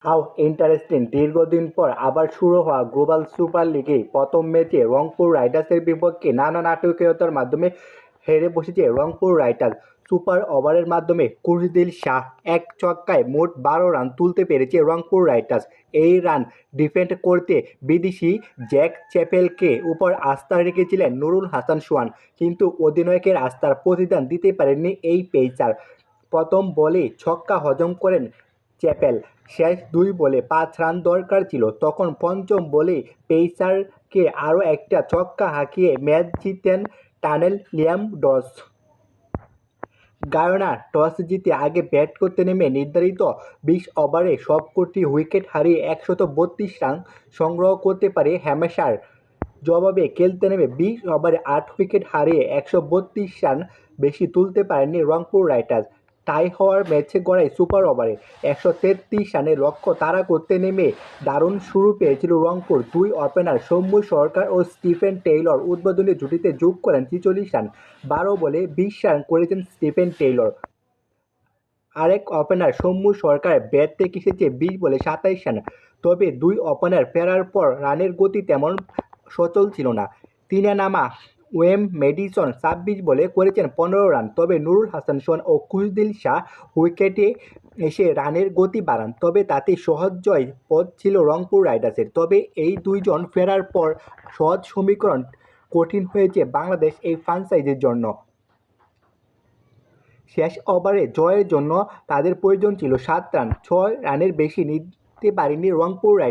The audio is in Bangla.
How interesting! দীর্ঘদিন পর আবার শুরু হওয়া গ্লোবাল সুপার লিগে প্রথম ম্যাচে রংপুর রাইডার্সের বিপক্ষে নানা নাটকীয়তার মাধ্যমে হেরে বসেছে রংপুর রাইডার্স। সুপার ওভারের মাধ্যমে খুরশিদ শাহ এক ছক্কায় মোট ১২ রান তুলতে পেরেছে রংপুর রাইডার্স। এই রান ডিফেন্ড করতে বিদেশি জ্যাক চ্যাপেলকে উপর আস্থা রেখেছিলেন নুরুল হাসান সোহান, কিন্তু অধিনায়কের আস্থার প্রতিদান দিতে পারেননি এই পেসার। প্রথম বলেই ছক্কা হজম করেন চ্যাপেল। শেষ ২ বলে ৫ রান দরকার ছিল, তখন পঞ্চম বলেই পেসারকে আরও একটা ছক্কা হাঁকিয়ে ম্যাচ জিতেন টানেল লিয়াম ডস। গায়ানা টস জিতে আগে ব্যাট করতে নেমে নির্ধারিত ২০ ওভারে সবকটি উইকেট হারিয়ে ১৩২ রান সংগ্রহ করতে পারে হ্যামশায়ার। জবাবে খেলতে নেমে ২০ ওভারে ৮ উইকেট হারিয়ে ১৩২ রান বেশি তুলতে পারেননি রংপুর রাইডার্স। টাই হওয়ার ম্যাচে গড়ায় সুপার ওভারে ১৩৩ রানের লক্ষ্য তাড়া করতে নেমে দারুণ শুরু পেয়েছিল রংপুর। দুই ওপেনার সৌম্য সরকার ও স্টিফেন টেইলর উদ্বোধনী জুটিতে যোগ করেন ৪৬ রান। ১২ বলে ২০ রান করেছেন স্টিফেন টেইলর। আরেক ওপেনার সৌম্য সরকার ব্যাট থেকে এসেছে ২০ বলে ২৭ রান। তবে দুই ওপেনার ফেরার পর রানের গতি তেমন সচল ছিল না। তিনে নামা ওয়েম ম্যাডিসন ২৬ বলে করেছেন ১৫ রান। তবে নুরুল হাসান সোহান ও খুরশিদ শাহ উইকেটে এসে রানের গতি বাড়ান, তবে তাতে সহজ জয় পথ ছিল রংপুর রাইডার্সের। তবে এই দুইজন ফেরার পর সহজ সমীকরণ কঠিন হয়েছে বাংলাদেশ এই ফ্র্যাঞ্চাইজির জন্য। শেষ ওভারে জয়ের জন্য তাদের প্রয়োজন ছিল ৭ রান। ৬ রানের বেশি নিতে পারেনি রংপুর রাইডার্স।